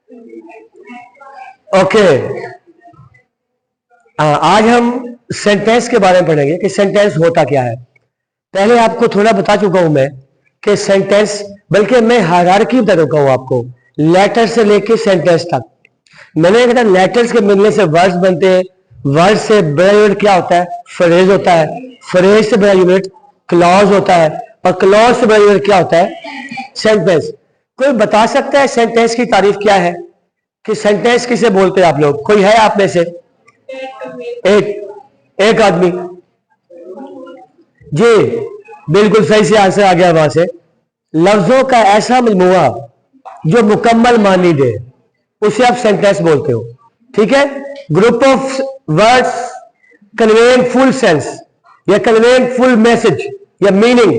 Okay, आज हम sentence के बारे में पढ़ेंगे कि सेंटेंस होता क्या है। पहले आपको थोड़ा बता चुका हूं मैं कि सेंटेंस, बल्कि मैं हायरार्की बता चुका हूं आपको, लेटर से लेके सेंटेंस तक। मैंने कहा लेटर्स के मिलने से वर्ड्स बनते हैं, वर्ड से बड़ा यूनिट क्या होता है? फ्रेज होता है, फ्रेज से बड़ा यूनिट क्लॉज होता है, और क्लॉज से बड़ा यूनिट क्या होता है? सेंटेंस। कोई बता सकता है सेंटेंस की तारीफ क्या है, कि सेंटेंस किसे बोलते हैं आप लोग? कोई है आप में से? एक आदमी जी, बिल्कुल सही से आंसर आ गया वहां से। लफ्जों का ऐसा मजमुआ जो मुकम्मल मानी दे, उसे आप सेंटेंस बोलते हो। ठीक है, group of words conveying full sense या कन्वेइंग फुल मैसेज या मीनिंग,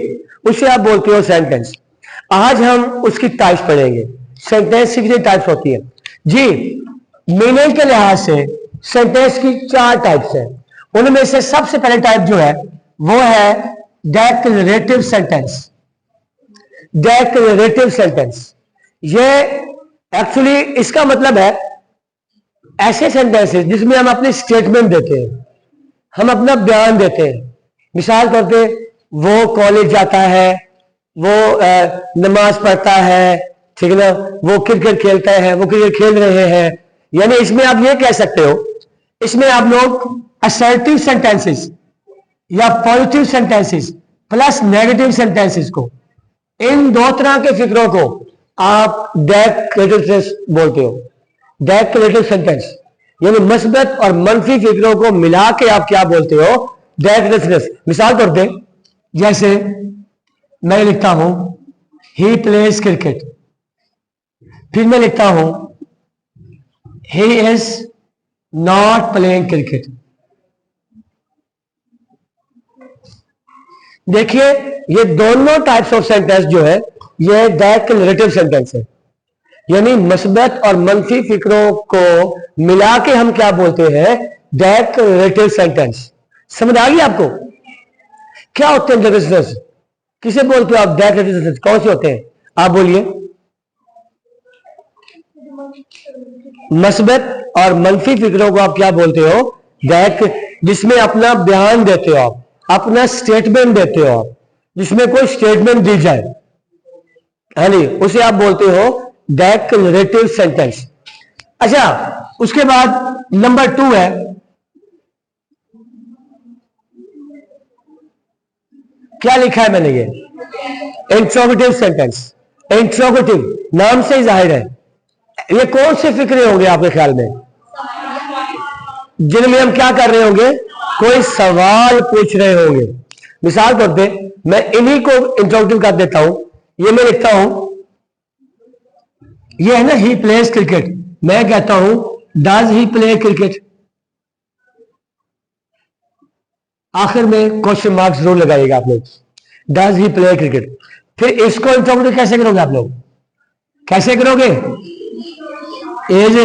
उसे आप बोलते हो सेंटेंस। आज हम उसकी टाइप्स पढ़ेंगे। सेंटेंस की कितनी टाइप्स होती है जी? मीनिंग के लिहाज से सेंटेंस की 4 टाइप्स हैं। उनमें से सबसे पहले टाइप जो है वो है डिक्लेरेटिव सेंटेंस। डिक्लेरेटिव सेंटेंस, ये एक्चुअली इसका मतलब है ऐसे सेंटेंसेस जिसमें हम अपनी स्टेटमेंट देते हैं, हम अपना बयान देते हैं। मिसाल तौर पे, वो कॉलेज जाता है, वो नमाज पढ़ता है, ठीक है ना, वो क्रिकेट खेलता है, वो क्रिकेट खेल रहे हैं। यानी इसमें आप ये कह सकते हो, इसमें आप लोग असर्टिव सेंटेंसेस या positive sentences plus negative sentences को, इन 2 तरह के फिक्रों को आप डिक्लेरेटिव बोलते हो। डिक्लेरेटिव सेंटेंस यानी मस्बत और मनफी फिक्रों को मिला के आप क्या बोलते हो? डिक्लेरेटिव। मिसाल तौर पे, जैसे मैं लिखता हूं ही प्लेज क्रिकेट, फिर मैं लिखता हूं he is not playing cricket. देखिए, ये दोनों टाइप्स ऑफ सेंटेंस जो है ये डिक्लेरेटिव सेंटेंस है, यानी मस्बत और मनफी फिक्रों को मिला के हम क्या बोलते हैं? Declarative sentence. समझ आ गई आपको? क्या होते हैं डिक्लेरेटिव? किसे बोलते हो आप डिक्लेरेटिव सेंटेंस? कौन से होते हैं आप बोलिए? मस्बत और मनफी फिक्रों को आप क्या बोलते हो? जिसमें अपना बयान देते हो आप, अपना स्टेटमेंट देते हो आप, जिसमें कोई स्टेटमेंट दी जाए, है नहीं, उसे आप बोलते हो डिक्लेरेटिव सेंटेंस। अच्छा, उसके बाद नंबर 2 है क्या लिखा है मैंने? ये इंट्रोगेटिव सेंटेंस। इंट्रोगेटिव नाम से ही जाहिर है, ये कौन से फिक्रे होंगे आपके ख्याल में, जिनमें हम क्या कर रहे होंगे? कोई सवाल पूछ रहे होंगे। मिसाल तौर पे, मैं इन्हीं को इंट्रोगेटिव कर देता हूं। ये मैं लिखता हूं, ये है ना ही प्लेज क्रिकेट, मैं कहता हूं डज ही प्ले क्रिकेट। आखिर में क्वेश्चन मार्क जरूर लगाइएगा आप लोग, डज ही प्ले क्रिकेट। फिर इसको इंट्रोगेटिव कैसे करोगे आप लोग? कैसे करोगे? इज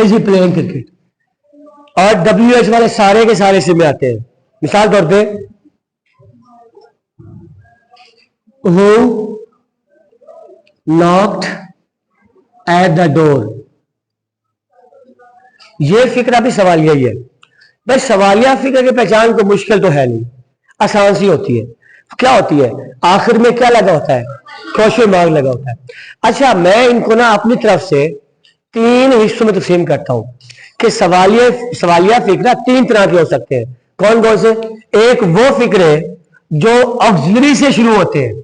ही प्लेइंग क्रिकेट, और WH वाले सारे के सारे इसमें आते हैं। मिसाल तौर पे, who knocked at the door, ये फिक्र भी सवालिया ही है। भाई सवालिया फिक्र की पहचान तो मुश्किल तो है नहीं, आसान सी होती है। क्या होती है? आखिर में क्या लगा होता है? क्वेश्चन मार्क लगा होता है। अच्छा, मैं इनको ना अपनी तरफ से 3 हिस्सों में तकसीम करता हूं कि सवालिया फिक्र 3 तरह के हो सकते हैं। कौन कौन से? एक वो फिक्रे जो ऑक्सिलरी से शुरू होते हैं,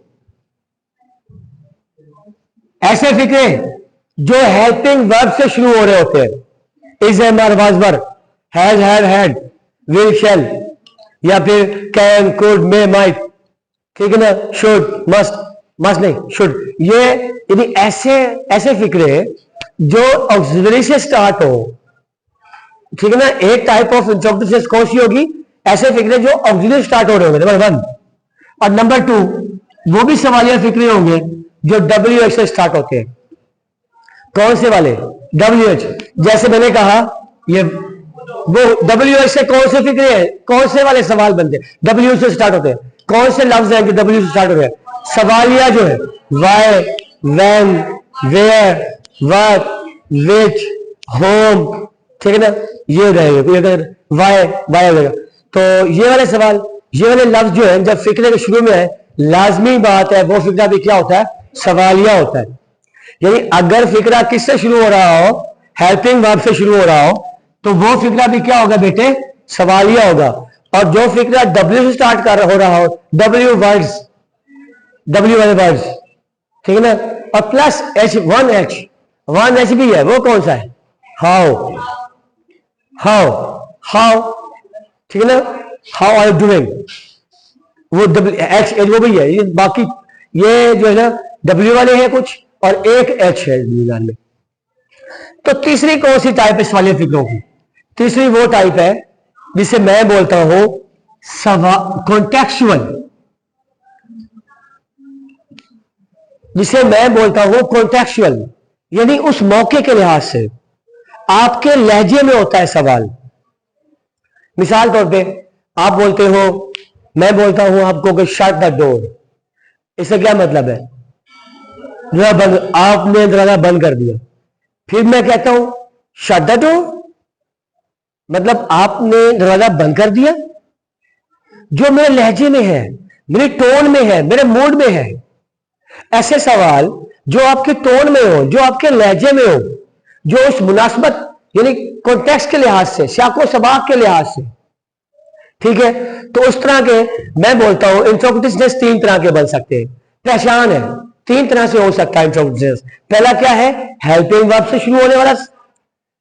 ऐसे फिक्रे जो हेल्पिंग वर्ब से शुरू हो रहे होते हैं। Is, am, are, was, were, has, had, had, will, shall, या फिर कैन, कुड, मे, माइट, ठीक है ना, शुड, मस्ट, मस्ट नहीं, शुड। ये यानी ऐसे फिक्रे जो ऑक्सिलरी से स्टार्ट हो, ठीक है ना। एक टाइप ऑफ इंट्रोगेटिव कौन सी होगी? ऐसे फिक्रे जो ऑक्सिलरी स्टार्ट हो रहे होंगे, नंबर 1। और नंबर 2, वो भी सवालिया फिक्रे होंगे जो WH से स्टार्ट होते हैं। कौन से वाले? WH। जैसे मैंने कहा, ये वो WH से कौन से फिक्रे हैं, कौन से वाले सवाल बनते हैं? W से स्टार्ट होते हैं। कौन से लफ्ज हैं जो W से स्टार्ट होते हैं? सवालिया जो है why, when, where, what, which, whom, ठीक है ना, ये रहेगा, वाई वाई रहेगा। तो ये वाले सवाल, ये वाले लफ्ज जो है जब फिक्रे के शुरू में है, लाजमी बात है वो फिक्रा भी क्या होता है, सवालिया होता है। यानी अगर फिक्रा किससे शुरू हो रहा हो, हेल्पिंग वर्ब से शुरू हो रहा हो, तो वो फिक्रा भी क्या होगा बेटे, सवालिया होगा। और जो फिक्रा डब्ल्यू से स्टार्ट कर हो रहा हो, डब्ल्यू वर्ड्स, डब्ल्यू वाले वर्ड्स, ठीक है ना, और प्लस एच, वन एच भी है, वो कौन सा है, हाउ, हाउ, हाउ, ठीक है ना, हाउ आर यू डूइंग, वो डब्ल्यू एच एच वो भी है। ये बाकी ये जो है ना डब्ल्यू वाले हैं कुछ और एक एच है निदान में। तो तीसरी कौन सी टाइप है सवालिया फिक्रों की, तीसरी वो टाइप है जिसे मैं बोलता हूं कॉन्टेक्चुअल, जिसे मैं बोलता हूं कॉन्टेक्चुअल, यानी उस मौके के लिहाज से आपके लहजे में होता है सवाल। मिसाल तौर पे आप बोलते हो, मैं बोलता हूं आपको कि शट द डोर, इससे क्या मतलब है, आपने दरवाजा बंद कर दिया। फिर मैं कहता हूं शट द डोर, मतलब आपने दरवाजा बंद कर दिया। जो मेरे लहजे में है, मेरे टोन में है, मेरे मूड में है, ऐसे सवाल जो आपके टोन में हो, जो आपके लहजे में हो, जो उस मुनासबत यानी कॉन्टेक्स्ट के लिहाज से, सियाको सबाक के लिहाज से, ठीक है, तो उस तरह के मैं बोलता हूं इंट्रोगेटिवनेस तीन तरह के बन सकते हैं, पहचान है, तीन तरह से हो सकता है इंट्रोगेटिवनेस। पहला क्या है, हेल्पिंग वर्ब से शुरू होने वाला,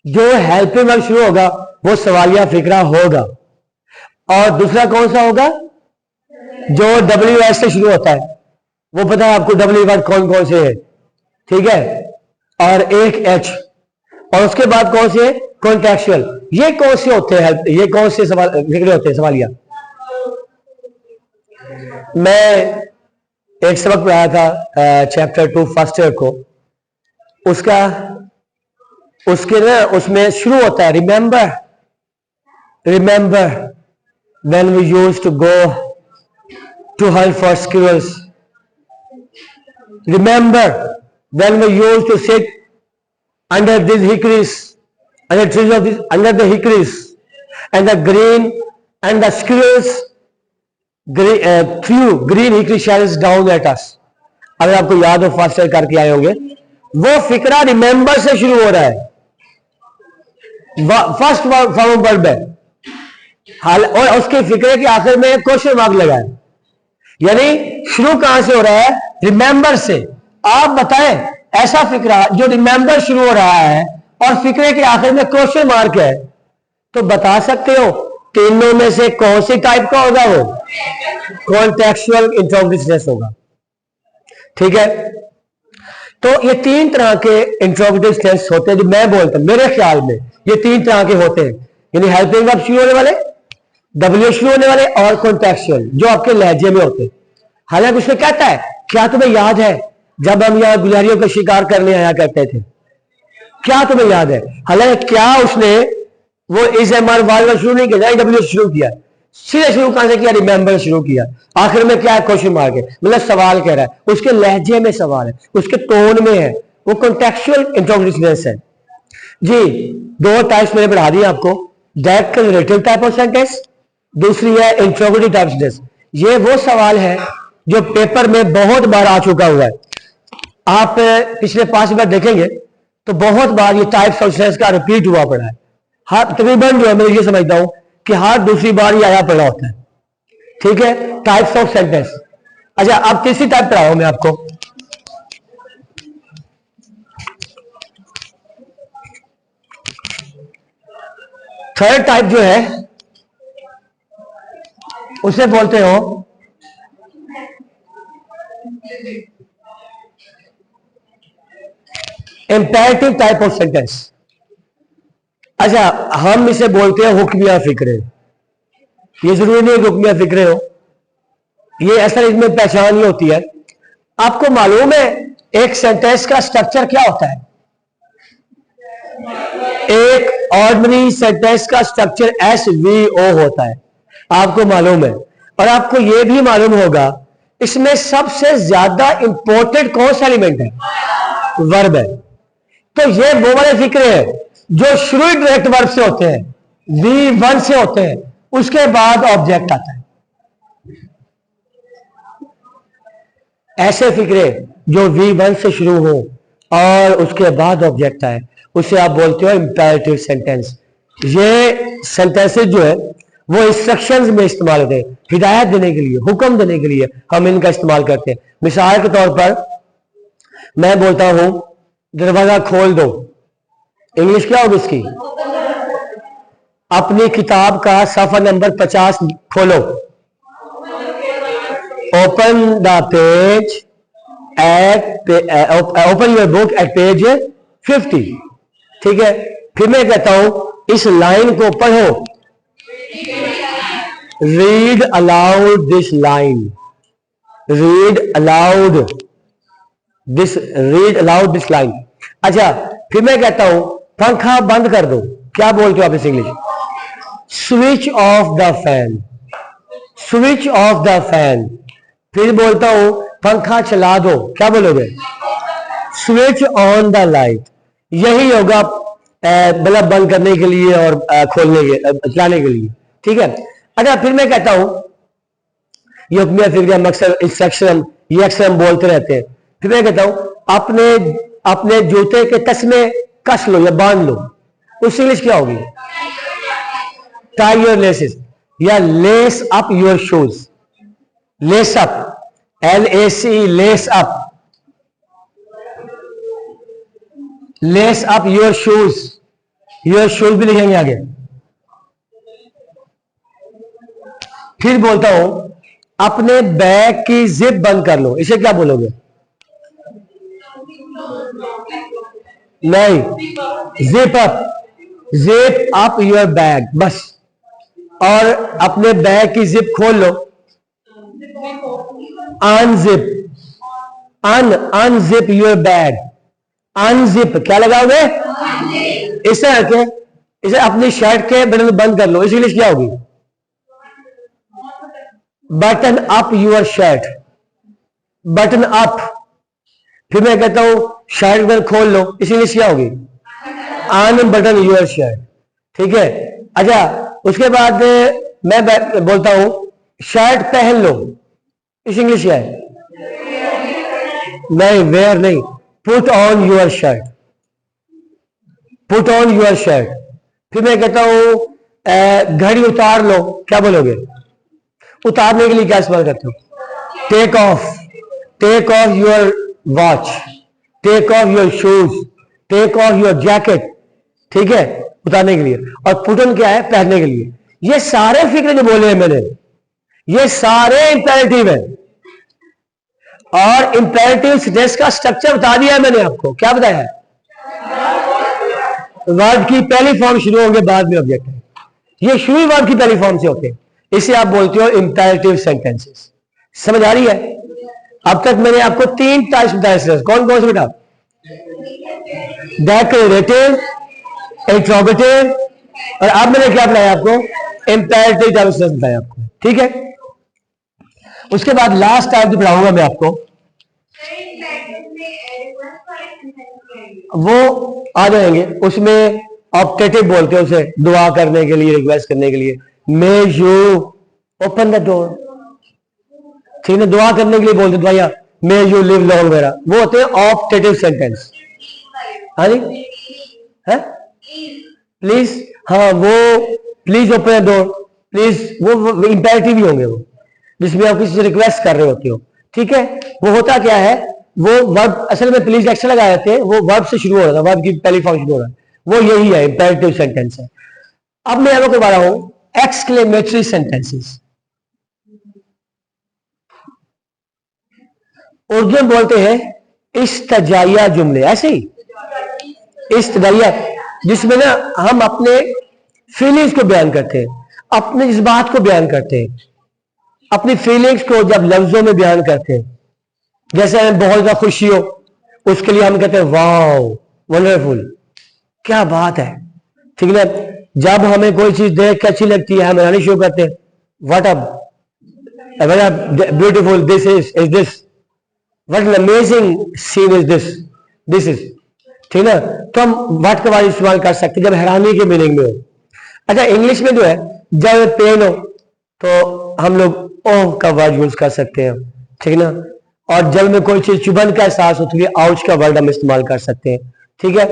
जो हेल्पिंग वर्ब शुरू होगा वो सवालिया फिक्रा होगा। और दूसरा कौन सा होगा, जो डब्ल्यू एस से शुरू होता है, वो पता है आपको डब्ल्यू वर्ड कौन कौन से है, ठीक है, और एक एच, और उसके बाद कौन से कॉन्टेक्चुअल। ये कौन से होते हैं, ये कौन से सवाल फिक्रे होते हैं सवालिया। मैं एक सबक पढ़ाया था चैप्टर 2 फर्स्ट ईयर को, उसका उसके ना उसमें शुरू होता है remember, remember when we used to go to hunt for squirrels, remember when we used to sit under these hickories, under trees of this, under the hickories, and the green and the squirrels threw green hickory shells down at us। अगर आपको याद हो first year करके आए होंगे, वो फिक्रा remember से शुरू हो रहा है, फर्स्ट फॉर्म वर्ब है, और उसके फिक्रे के आखिर में क्वेश्चन मार्क लगा है, यानी शुरू कहां से हो रहा है, रिमेंबर से। आप बताएं ऐसा फिक्रा जो रिमेंबर शुरू हो रहा है और फिक्रे के आखिर में क्वेश्चन मार्क है, तो बता सकते हो तीनों में से कौन सी टाइप का होगा, वो कॉन्टेक्चुअल इंट्रोगेटिवनेस होगा, ठीक है। तो ये तीन तरह के इंट्रोगेटिवनेस होते हैं जो मैं बोलता हूं, मेरे ख्याल में ये तीन तरह के होते हैं, यानी हेल्पिंग वर्ब शुरू होने वाले, डब्ल्यू शुरू होने वाले, और कॉन्टेक्चुअल जो आपके लहजे में होते हैं। हालांकि उसमें कहता है, क्या तुम्हें याद है जब हम यहां गुजारियों का शिकार करने आया करते थे, क्या तुम्हें याद है, हालांकि क्या उसने वो इस एम आर वाल शुरू नहीं किया, डब्ल्यू शुरू किया, सीधे शुरू कहां से किया, रिमेंबर शुरू किया, आखिर में क्या है, क्वेश्चन मार्क है, मतलब सवाल कह रहा है, उसके लहजे में सवाल है, उसके टोन में है, वो कॉन्टेक्चुअल इंट्रोगेटिवनेस है जी। दो टाइप्स मैंने पढ़ा दिए आपको, direct relative type of sentence, दूसरी है इंट्रोगेटिव टाइप सेंटेंस। ये वो सवाल है जो पेपर में बहुत बार आ चुका हुआ है, आप पिछले 5 बार देखेंगे तो बहुत बार ये टाइप्स ऑफ सेंटेंस का रिपीट हुआ पड़ा है, हर तकरीबन जो है मैं ये समझता हूं कि हर दूसरी बार ही आया पड़ा होता है, ठीक है, टाइप्स ऑफ सेंटेंस। अच्छा, अब तीसरी टाइप पढ़ाऊं मैं आपको, थर्ड टाइप जो है उसे बोलते हो इंपेरेटिव टाइप ऑफ सेंटेंस। अच्छा, हम इसे बोलते हैं हुक्मिया फिक्रे। ये जरूरी नहीं कि हुक्मिया फिक्रे हो, ये असल इसमें पहचान ही होती है। आपको मालूम है एक सेंटेंस का स्ट्रक्चर क्या होता है, एक ऑर्डिनरी सेंटेंस का स्ट्रक्चर SVO होता है, आपको मालूम है। और आपको यह भी मालूम होगा इसमें सबसे ज्यादा इंपॉर्टेंट कौन सा एलिमेंट है? वर्ब है। तो ये वो वाले फिक्रे हैं जो शुरू डायरेक्ट वर्ब से होते हैं, V1 से होते हैं, उसके बाद ऑब्जेक्ट आता है। ऐसे फिक्रे जो V1 से शुरू हो और उसके बाद ऑब्जेक्ट आए, उसे आप बोलते हो इंपेरेटिव सेंटेंस। ये सेंटेंसेस जो है वो इंस्ट्रक्शंस में इस्तेमाल होते हैं, हिदायत देने के लिए, हुक्म देने के लिए हम इनका इस्तेमाल करते हैं। मिसाल के तौर पर मैं बोलता हूं दरवाजा खोल दो, इंग्लिश क्या होगी इसकी? अपनी किताब का सफा नंबर 50 खोलो। Open the page at open your book at page 50। ठीक है, फिर मैं कहता हूं इस लाइन को पढ़ो, read aloud this line, read aloud this line. अच्छा, फिर मैं कहता हूं पंखा बंद कर दो, क्या बोलते हो आप इस English? Switch off the fan, switch off the fan. फिर बोलता हूं पंखा चला दो, क्या बोलोगे? Switch on the light. यही होगा बल्ब बंद करने के लिए और खोलने के, चलाने के लिए। ठीक है। अच्छा, फिर मैं कहता हूं ये हुक्मिया फिक्रिया मकसद इंस्ट्रक्शन ये अक्सर हम बोलते रहते हैं। फिर मैं कहता हूं अपने जूते के तस्मे कस लो या बांध लो, उसकी इंग्लिश क्या होगी? टाई योर लेसेस या less up your shoes. Less up, LAC, less up, less up your shoes. Your shoes भी लिखेंगे आगे। फिर बोलता हूं अपने बैग की जिप बंद कर लो, इसे क्या बोलोगे? नहीं, zip up, zip up your bag, बस। और अपने बैग की जिप खोल लो, unzip, unzip your bag. Unzip क्या लगाओगे? इसे रखे, इसे अपनी शर्ट के बटन बंद कर लो, इसी इंग्लिश क्या होगी? Button up your shirt, button up. फिर मैं कहता हूं शर्ट बटन खोल लो, इसी इंग्लिश क्या होगी? अनबटन योर शर्ट। ठीक है। अच्छा, उसके बाद मैं बोलता हूं शर्ट पहन लो, इस इंग्लिश क्या है? नहीं, वेयर नहीं, put on your shirt, put on your shirt. फिर मैं कहता हूं घड़ी उतार लो, क्या बोलोगे? उतारने के लिए क्या इस्तेमाल करते हो? Take off, take off your watch, take off your shoes, take off your jacket. ठीक है, उतारने के लिए। और पुट ऑन क्या है? पहनने के लिए। ये सारे फिक्र जो बोले हैं मैंने, ये सारे इंपेरेटिव है। और इंपेरेटिव सेंटेंस का स्ट्रक्चर बता दिया है मैंने आपको। क्या बताया है? वर्ब की पहली फॉर्म शुरू होंगे, बाद में ऑब्जेक्ट है। ये शुरू वर्ब की पहली फॉर्म से होते हैं, इसे आप बोलते हो इंपेरेटिव सेंटेंसेस। समझ आ रही है? अब तक मैंने आपको 3 टाइप्स बताए। कौन कौन से बेटा? डेक्लेरेटिव, इंट्रोगेटिव, और अब मैंने क्या बताया आपको? इंपेरेटिव टाइप बताया आपको। ठीक है। उसके बाद लास्ट टाइप जो पढ़ाऊंगा मैं आपको, वो आ जाएंगे, उसमें ऑप्टेटिव बोलते हैं उसे, दुआ करने के लिए, रिक्वेस्ट करने के लिए। May you open the door, ठीक है, दुआ करने के लिए बोलते दुआया, मे यू लिव लॉन्ग वगैरह, वो होते हैं ऑप्टेटिव सेंटेंस। हाँ जी, है प्लीज, हाँ वो please open the door, please, वो इंपेरेटिव ही होंगे, वो जिसमें आप किसी से रिक्वेस्ट कर रहे होते हो। ठीक है। वो होता क्या है, वो वर्ब असल में प्लीज एक्शन लगा देते हैं, वो वर्ब से शुरू हो रहा था, वर्ब की पहली फॉर्म शुरू हो रहा है, वो यही है, इंपेरेटिव सेंटेंस है। अब मैं आपको बता रहा हूं एक्सक्लेमेटरी सेंटेंसेस। उर्दू में बोलते हैं इस्तजाइया जुमले, ऐसे ही इस्तजाइया, जिसमें ना हम अपने फीलिंग्स को बयान करते हैं, अपने जज्बात को बयान करते हैं, अपनी फीलिंग्स को जब लफ्जों में बयान करते हैं। जैसे हमें बहुत ज्यादा खुशी हो, उसके लिए हम कहते हैं वाओ वंडरफुल, क्या बात है। ठीक है ना। जब हमें कोई चीज देख के अच्छी लगती है, हम रहनी शुरू करते हैं what up, beautiful this is this, what an amazing scene is this is, ठीक ना। तो हम व्हाट का वर्ड इस्तेमाल कर सकते हैं जब हैरानी के मीनिंग में हो। अच्छा, इंग्लिश में जो है जब पेन हो तो हम लोग ओह का वर्ड यूज कर सकते हैं, ठीक ना। और जब हमें कोई चीज चुभन का एहसास होती है आउच का वर्ड हम इस्तेमाल कर सकते हैं, ठीक है।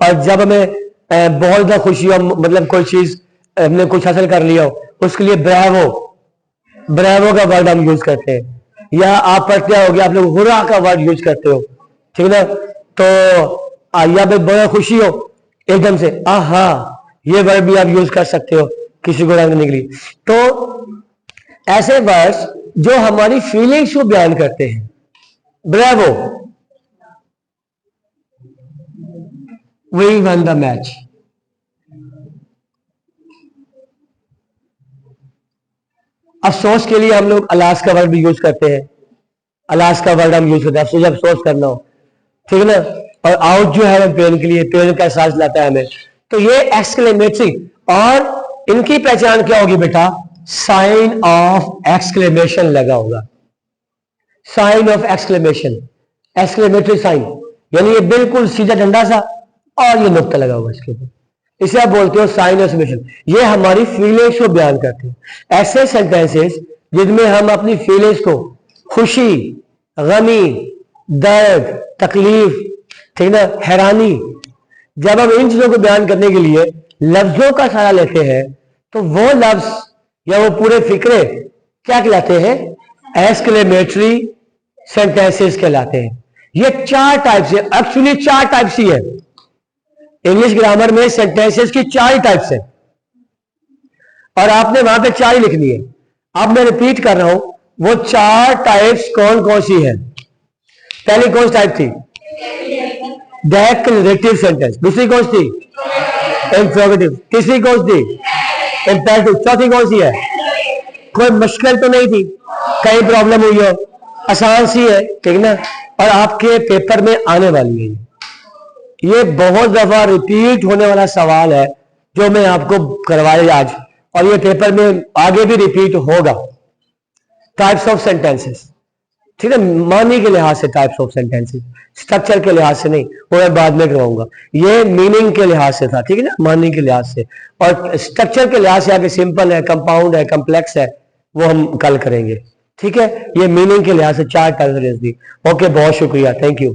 और जब हमें बहुत ज्यादा खुशी हो, मतलब कोई चीज हमने कुछ हासिल कर लिया हो, उसके लिए ब्रेवो का वर्ड हम यूज करते हैं। या आप पढ़ते होगे आप लोग हुर्रा का वर्ड यूज करते हो, ठीक ना। तो या फिर बहुत खुशी हो एकदम से आहा, ये वर्ड भी आप यूज कर सकते हो किसी को रंगने के लिए। तो ऐसे वर्ड्स जो हमारी फीलिंग्स को बयान करते हैं, bravo, we won the match. अफसोस के लिए हम लोग अलास का वर्ड भी यूज करते हैं, अलास का वर्ड हम यूज करते हैं जब अफसोस करना हो, ठीक है ना। और आउट जो है पेन के लिए, पेन का एहसास लाता है हमें। तो ये एक्सक्लेमेटरी, और इनकी पहचान क्या होगी बेटा, साइन ऑफ एक्सक्लेमेशन लगा होगा, sign of exclamation, exclamatory sign, यानी ये बिल्कुल सीधा डंडा सा और ये नुक्ता लगा होगा इसके ऊपर, इसे आप बोलते हो साइन ऑफ एक्सक्लेमेशन। ये हमारी फीलिंग्स को बयान करते हैं। ऐसे सेंटेंसेस जिनमें हम अपनी फीलिंग्स को, खुशी, गमी, दर्द, तकलीफ, ठीक ना, हैरानी, जब हम इन चीजों को बयान करने के लिए लफ्जों का सहारा लेते हैं तो वो लफ्ज या वो पूरे फिक्रे क्या कहलाते हैं, एक्सक्लेमेटरी सेंटेंसेस कहलाते हैं। ये 4 टाइप्स है, एक्चुअली 4 टाइप्स ही है। इंग्लिश ग्रामर में सेंटेंसेस की 4 टाइप्स है और आपने वहां पे 4 ही लिखनी है। अब मैं रिपीट कर रहा हूं, वो 4 टाइप्स कौन कौन सी है। पहली कौन सी टाइप थी, डेक्लेरेटिव सेंटेंस। दूसरी कौन सी, इंट्रोगेटिव। तीसरी कौन सी, इंपेरेटिव। चौथी कौन सी है, कोई मुश्किल तो नहीं थी, कहीं प्रॉब्लम हुई हो, आसान सी है, ठीक ना। और आपके पेपर में आने वाली है। ये बहुत दफा रिपीट होने वाला सवाल है जो मैं आपको करवाया आज, और ये पेपर में आगे भी रिपीट होगा। टाइप्स ऑफ सेंटेंसेस, ठीक है, मानी के लिहाज से टाइप्स ऑफ सेंटेंसेस, स्ट्रक्चर के लिहाज से नहीं, वो मैं बाद में करवाऊंगा। ये मीनिंग के लिहाज से था, ठीक है ना, मानी के लिहाज से। और स्ट्रक्चर के लिहाज से आगे सिंपल है, कंपाउंड है, कम्प्लेक्स है, वो हम कल करेंगे, ठीक है। ये मीनिंग के लिहाज से 4 टाइप्स दी। ओके, बहुत शुक्रिया, थैंक यू।